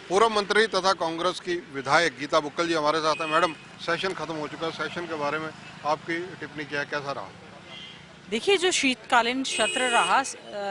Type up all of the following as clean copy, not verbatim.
पूर्व मंत्री तथा कांग्रेस की विधायक गीता बुक्कल जी हमारे साथ हैं। मैडम, सेशन खत्म हो चुका है, सेशन के बारे में आपकी टिप्पणी क्या है, कैसा रहा? देखिए, जो शीतकालीन सत्र रहा,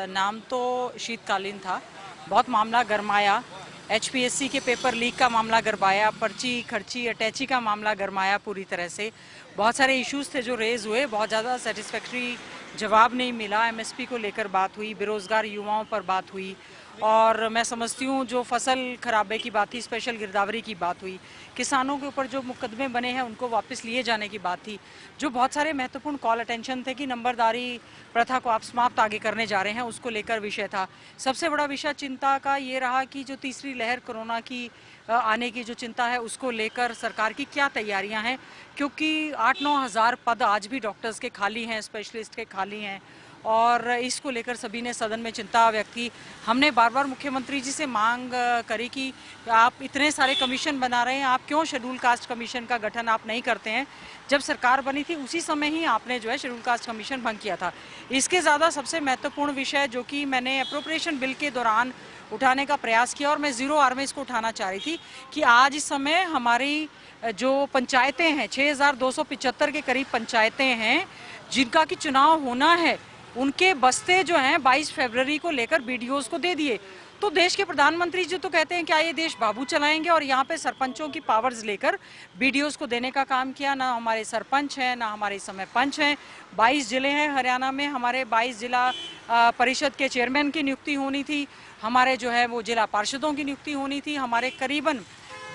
नाम तो शीतकालीन था। बहुत मामला गरमाया। एचपीएससी के पेपर लीक का मामला गरमाया, पर्ची खर्ची अटैची का मामला गरमाया पूरी तरह से। बहुत सारे इश्यूज थे जो रेज हुए, बहुत ज़्यादा सेटिस्फैक्ट्री जवाब नहीं मिला। एमएसपी को लेकर बात हुई, बेरोजगार युवाओं पर बात हुई, और मैं समझती हूँ जो फसल खराबे की बात थी, स्पेशल गिरदावरी की बात हुई, किसानों के ऊपर जो मुकदमे बने हैं उनको वापस लिए जाने की बात थी, जो बहुत सारे महत्वपूर्ण कॉल अटेंशन थे कि नंबरदारी प्रथा को आप समाप्त आगे करने जा रहे हैं, उसको लेकर विषय था। सबसे बड़ा विषय चिंता का ये रहा कि जो तीसरी लहर कोरोना की आने की जो चिंता है, उसको लेकर सरकार की क्या तैयारियां हैं, क्योंकि 8-9 हज़ार पद आज भी डॉक्टर्स के खाली हैं, स्पेशलिस्ट के खाली हैं, और इसको लेकर सभी ने सदन में चिंता व्यक्त की। हमने बार बार मुख्यमंत्री जी से मांग करी कि आप इतने सारे कमीशन बना रहे हैं, आप क्यों शेड्यूल कास्ट कमीशन का गठन आप नहीं करते हैं? जब सरकार बनी थी उसी समय ही आपने जो है शेड्यूल कास्ट कमीशन भंग किया था। इसके ज़्यादा सबसे महत्वपूर्ण विषय जो कि मैंने अप्रोप्रिएशन बिल के दौरान उठाने का प्रयास किया, और मैं ज़ीरो आर में इसको उठाना चाह रही थी, कि आज इस समय हमारी जो पंचायतें हैं, 6275 के करीब पंचायतें हैं जिनका कि चुनाव होना है, उनके बस्ते जो हैं 22 फरवरी को लेकर बीडीओज को दे दिए। तो देश के प्रधानमंत्री जी तो कहते हैं क्या ये देश बाबू चलाएंगे, और यहाँ पे सरपंचों की पावर्स लेकर बीडीओज को देने का काम किया। ना हमारे सरपंच हैं, ना हमारे इस समय पंच हैं। 22 जिले हैं हरियाणा में, हमारे 22 जिला परिषद के चेयरमैन की नियुक्ति होनी थी, हमारे जो है वो जिला पार्षदों की नियुक्ति होनी थी, हमारे करीबन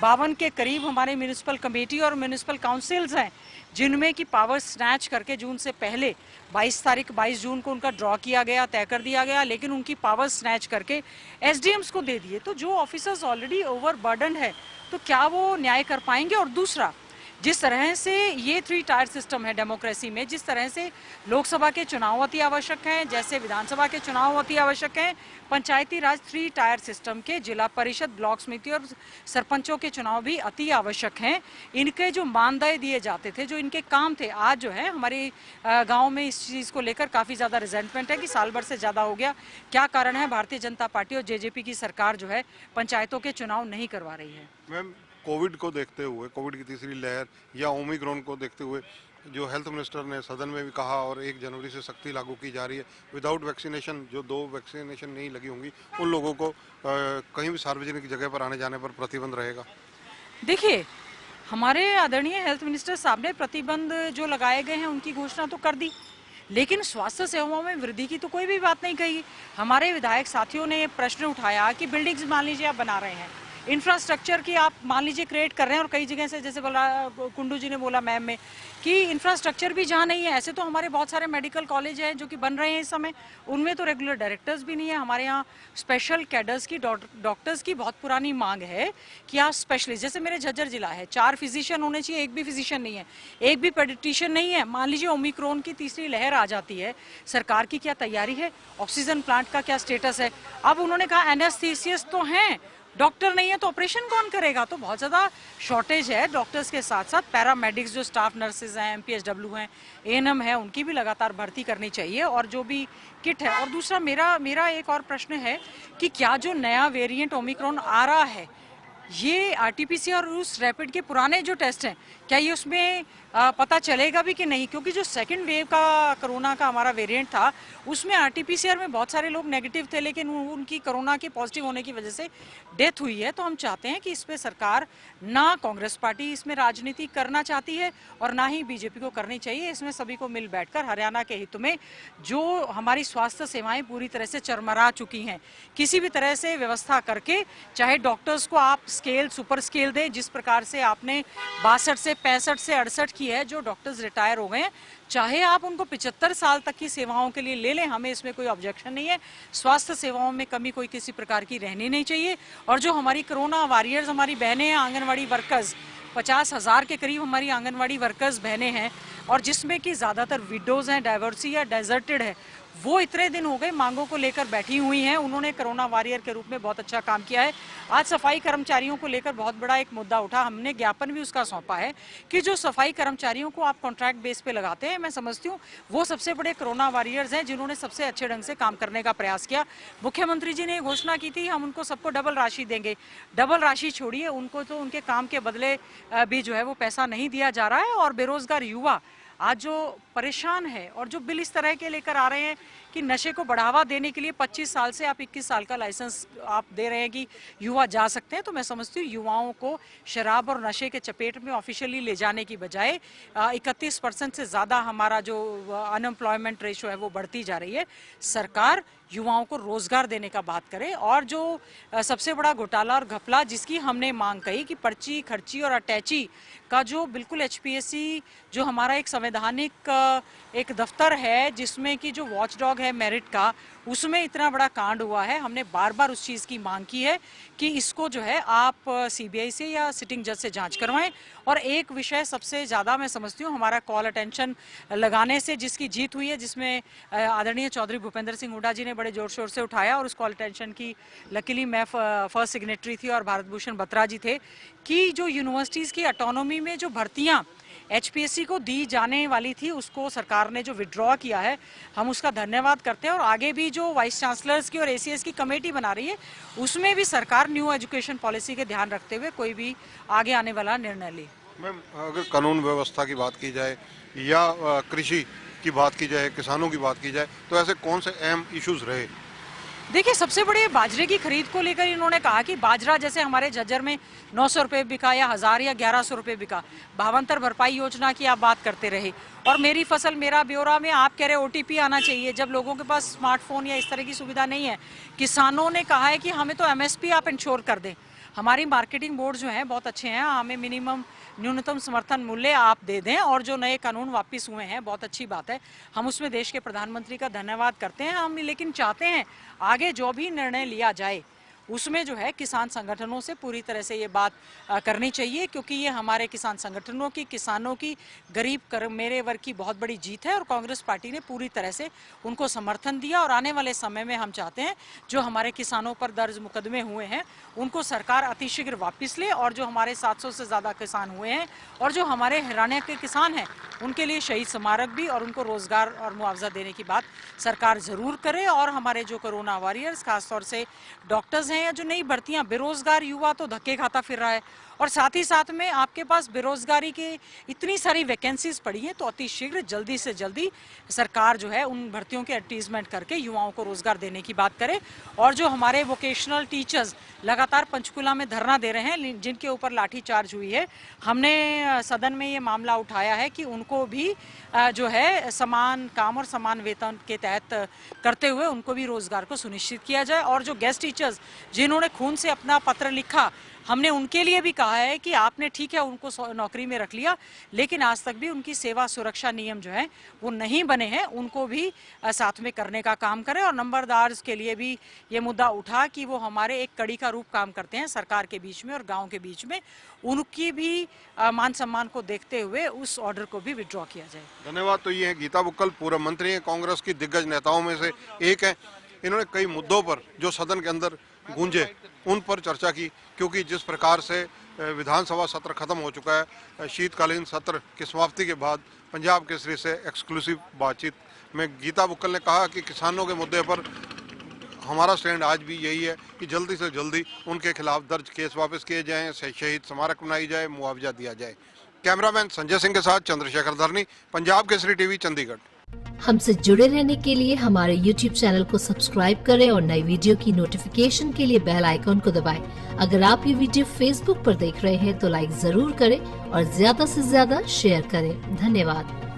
52 के करीब हमारे म्यूनिसिपल कमेटी और म्यूनिसिपल काउंसिल्स हैं, जिनमें की पावर स्नैच करके जून से पहले 22 जून को उनका ड्रॉ किया गया, तय कर दिया गया, लेकिन उनकी पावर स्नैच करके एसडीएम्स को दे दिए। तो जो ऑफिसर्स ऑलरेडी ओवरबर्डन है, तो क्या वो न्याय कर पाएंगे? और दूसरा, जिस तरह से ये 3 टायर सिस्टम है डेमोक्रेसी में, जिस तरह से लोकसभा के चुनाव अति आवश्यक हैं, जैसे विधानसभा के चुनाव अति आवश्यक हैं, पंचायती राज 3 टायर सिस्टम के जिला परिषद, ब्लॉक समिति और सरपंचों के चुनाव भी अति आवश्यक हैं। इनके जो मानदेय दिए जाते थे, जो इनके काम थे, आज जो है हमारे गाँव में इस चीज़ को लेकर काफ़ी ज़्यादा रिजेंटमेंट है कि साल भर से ज़्यादा हो गया। क्या कारण है? भारतीय जनता पार्टी और जेजेपी की सरकार जो है पंचायतों के चुनाव नहीं करवा रही है। मैम, कोविड को देखते हुए, कोविड की तीसरी लहर या ओमिक्रॉन को देखते हुए, जो हेल्थ मिनिस्टर ने सदन में भी कहा और 1 जनवरी से सख्ती लागू की जा रही है, विदाउट वैक्सीनेशन, जो 2 वैक्सीनेशन नहीं लगी होंगी उन लोगों को कहीं भी सार्वजनिक जगह पर आने जाने पर प्रतिबंध रहेगा। देखिए, हमारे आदरणीय हेल्थ मिनिस्टर साहब ने प्रतिबंध जो लगाए गए हैं उनकी घोषणा तो कर दी, लेकिन स्वास्थ्य सेवाओं में वृद्धि की तो कोई भी बात नहीं कही। हमारे विधायक साथियों ने प्रश्न उठाया कि बिल्डिंग्स मान लीजिए आप बना रहे हैं, इंफ्रास्ट्रक्चर की आप मान लीजिए क्रिएट कर रहे हैं, और कई जगह से, जैसे बोला कुंडू जी ने बोला मैम में, कि इंफ्रास्ट्रक्चर भी जहाँ नहीं है। ऐसे तो हमारे बहुत सारे मेडिकल कॉलेज हैं जो कि बन रहे हैं इस समय, उनमें तो रेगुलर डायरेक्टर्स भी नहीं है। हमारे यहाँ स्पेशल कैडर्स की, डॉक्टर्स की बहुत पुरानी मांग है कि आप स्पेशलिस्ट, जैसे मेरे झज्जर जिला है, 4 फिजिशियन होने चाहिए, एक भी फिजिशियन नहीं है, एक भी पेडिट्रिशियन नहीं है। मान लीजिए ओमिक्रॉन की तीसरी लहर आ जाती है, सरकार की क्या तैयारी है? ऑक्सीजन प्लांट का क्या स्टेटस है? अब उन्होंने कहा एनेस्थीसिस्ट तो हैं, डॉक्टर नहीं है, तो ऑपरेशन कौन करेगा? तो बहुत ज़्यादा शॉर्टेज है डॉक्टर्स के साथ साथ पैरामेडिक्स, जो स्टाफ नर्सेज हैं, एमपीएचडब्ल्यू हैं, एएनएम है, उनकी भी लगातार भर्ती करनी चाहिए, और जो भी किट है। और दूसरा मेरा एक और प्रश्न है कि क्या जो नया वेरिएंट ओमिक्रॉन आ रहा है, ये आरटीपीसीआर और उस रैपिड के पुराने जो टेस्ट हैं, क्या ये उसमें पता चलेगा भी कि नहीं? क्योंकि जो सेकंड वेव का कोरोना का हमारा वेरिएंट था, उसमें आरटीपीसीआर में बहुत सारे लोग नेगेटिव थे, लेकिन उनकी कोरोना के पॉजिटिव होने की वजह से डेथ हुई है। तो हम चाहते हैं कि इस पर सरकार, ना कांग्रेस पार्टी इसमें राजनीति करना चाहती है और ना ही बीजेपी को करनी चाहिए। इसमें सभी को मिल बैठकर हरियाणा के हित में, जो हमारी स्वास्थ्य सेवाएं पूरी तरह से चरमरा चुकी हैं, किसी भी तरह से व्यवस्था करके, चाहे डॉक्टर्स को आप स्केल, सुपर स्केल दें, जिस प्रकार से आपने 62 से 65 से 68 की है, जो डॉक्टर्स रिटायर हो गए हैं, चाहे आप उनको 75 साल तक की सेवाओं के लिए ले लें, हमें इसमें कोई ऑब्जेक्शन नहीं है। स्वास्थ्य सेवाओं में कमी कोई किसी प्रकार की रहनी नहीं चाहिए। और जो हमारी कोरोना वॉरियर्स, हमारी बहनें हैं, आंगनवाड़ी वर्कर्स, 50,000 के करीब हमारी आंगनवाड़ी वर्कर्स बहनें हैं, और जिसमें कि ज़्यादातर विडोज़ हैं, डाइवर्सी या डेजर्टेड है, वो इतने दिन हो गए मांगों को लेकर बैठी हुई हैं। उन्होंने कोरोना वॉरियर के रूप में बहुत अच्छा काम किया है। आज सफाई कर्मचारियों को लेकर बहुत बड़ा एक मुद्दा उठा, हमने ज्ञापन भी उसका सौंपा है कि जो सफाई कर्मचारियों को आप कॉन्ट्रैक्ट बेस पे लगाते हैं, मैं समझती हूँ वो सबसे बड़े कोरोना वॉरियर्स हैं जिन्होंने सबसे अच्छे ढंग से काम करने का प्रयास किया। मुख्यमंत्री जी ने घोषणा की थी हम उनको सबको डबल राशि देंगे। डबल राशि छोड़िए, उनको तो उनके काम के बदले भी जो है वो पैसा नहीं दिया जा रहा है। और बेरोजगार युवा आज जो परेशान है और जो बिल इस तरह के लेकर आ रहे हैं कि नशे को बढ़ावा देने के लिए 25 साल से आप 21 साल का लाइसेंस आप दे रहे हैं कि युवा जा सकते हैं, तो मैं समझती हूँ युवाओं को शराब और नशे के चपेट में ऑफिशियली ले जाने की बजाय 31% से ज़्यादा हमारा जो अनएम्प्लॉयमेंट रेशो है वो बढ़ती जा रही है। सरकार युवाओं को रोजगार देने का बात करे। और जो सबसे बड़ा घोटाला और घपला जिसकी हमने मांग कही कि पर्ची, खर्ची और अटैची का जो बिल्कुल HPSC जो हमारा एक संवैधानिक एक दफ्तर है जिसमें कि जो वॉचडॉग है मेरिट का, उसमें इतना बड़ा कांड हुआ है। हमने बार बार उस चीज़ की मांग की है कि इसको जो है आप CBI से या सिटिंग जज से जांच करवाएं। और एक विषय सबसे ज़्यादा मैं समझती हूँ हमारा कॉल अटेंशन लगाने से जिसकी जीत हुई है, जिसमें आदरणीय चौधरी भूपेंद्र सिंह हुड्डा जी ने बड़े जोर शोर से उठाया और उस कॉल अटेंशन की लकीली मैं फर्स्ट सिग्नेटरी थी और भारत भूषण बत्रा जी थे, कि जो यूनिवर्सिटीज़ की ऑटोनॉमी में जो भर्तियाँ HPSC को दी जाने वाली थी उसको सरकार ने जो विड्रॉ किया है, हम उसका धन्यवाद करते हैं। और आगे भी जो वाइस चांसलर्स की और ACS की कमेटी बना रही है उसमें भी सरकार न्यू एजुकेशन पॉलिसी के ध्यान रखते हुए कोई भी आगे आने वाला निर्णय ले। मैम, अगर कानून व्यवस्था की बात की जाए या कृषि की बात की जाए, किसानों की बात की जाए, तो ऐसे कौन से अहम इश्यूज रहे? देखिए, सबसे बड़े बाजरे की खरीद को लेकर इन्होंने कहा कि बाजरा जैसे हमारे झज्जर में 900 रुपये बिका या 1000 या 1100 रुपये बिका, भावांतर भरपाई योजना की आप बात करते रहे। और मेरी फसल मेरा ब्यौरा में आप कह रहे OTP आना चाहिए, जब लोगों के पास स्मार्टफोन या इस तरह की सुविधा नहीं है। किसानों ने कहा है कि हमें तो MSP आप इंश्योर कर दें। हमारी मार्केटिंग बोर्ड जो हैं बहुत अच्छे हैं, हमें मिनिमम न्यूनतम समर्थन मूल्य आप दे दें। और जो नए कानून वापस हुए हैं बहुत अच्छी बात है, हम उसमें देश के प्रधानमंत्री का धन्यवाद करते हैं। हम लेकिन चाहते हैं आगे जो भी निर्णय लिया जाए उसमें जो है किसान संगठनों से पूरी तरह से ये बात करनी चाहिए, क्योंकि ये हमारे किसान संगठनों की, किसानों की, गरीब मेरे वर्ग की बहुत बड़ी जीत है। और कांग्रेस पार्टी ने पूरी तरह से उनको समर्थन दिया। और आने वाले समय में हम चाहते हैं जो हमारे किसानों पर दर्ज मुकदमे हुए हैं उनको सरकार अतिशीघ्र वापस ले, और जो हमारे 700 से ज़्यादा किसान हुए हैं और जो हमारे हरियाणा के किसान हैं उनके लिए शहीद स्मारक भी और उनको रोजगार और मुआवजा देने की बात सरकार ज़रूर करे। और हमारे जो कोरोना वॉरियर्स, खासतौर से डॉक्टर्स हैं या जो नई भर्तियां, बेरोजगार युवा तो धक्के खाता फिर रहा है, और साथ ही साथ में आपके पास बेरोजगारी की इतनी सारी वैकेंसीज पड़ी हैं, तो अतिशीघ्र जल्दी से जल्दी सरकार जो है उन भर्तियों के एडवर्टीजमेंट करके युवाओं को रोजगार देने की बात करे। और जो हमारे वोकेशनल टीचर्स लगातार पंचकुला में धरना दे रहे हैं, जिनके ऊपर लाठीचार्ज हुई है, हमने सदन में ये मामला उठाया है कि उनको भी जो है समान काम और समान वेतन के तहत करते हुए उनको भी रोजगार को सुनिश्चित किया जाए। और जो गेस्ट टीचर्स जिन्होंने खून से अपना पत्र लिखा, हमने उनके लिए भी कहा है कि आपने ठीक है उनको नौकरी में रख लिया, लेकिन आज तक भी उनकी सेवा सुरक्षा नियम जो है वो नहीं बने हैं, उनको भी साथ में करने का काम करें। और नंबरदार के लिए भी ये मुद्दा उठा कि वो हमारे एक कड़ी का रूप काम करते हैं सरकार के बीच में और गांव के बीच में, उनकी भी मान सम्मान को देखते हुए उस ऑर्डर को भी विड्रॉ किया जाए। धन्यवाद। तो ये है गीता बुक्कल, पूर्व मंत्री हैं, कांग्रेस की दिग्गज नेताओं में से एक है। इन्होंने कई मुद्दों पर जो सदन के अंदर गूंजे उन पर चर्चा की, क्योंकि जिस प्रकार से विधानसभा सत्र खत्म हो चुका है, शीतकालीन सत्र की समाप्ति के बाद पंजाब केसरी से एक्सक्लूसिव बातचीत में गीता बुक्कल ने कहा कि किसानों के मुद्दे पर हमारा स्टैंड आज भी यही है कि जल्दी से जल्दी उनके खिलाफ दर्ज केस वापस किए जाएं, शहीद स्मारक बनाई जाए, मुआवजा दिया जाए। कैमरामैन संजय सिंह के साथ चंद्रशेखर धरनी, पंजाब केसरी टीवी, चंडीगढ़। हमसे जुड़े रहने के लिए हमारे YouTube चैनल को सब्सक्राइब करें और नई वीडियो की नोटिफिकेशन के लिए बेल आइकॉन को दबाएं। अगर आप ये वीडियो Facebook पर देख रहे हैं तो लाइक जरूर करें और ज्यादा से ज्यादा शेयर करें। धन्यवाद।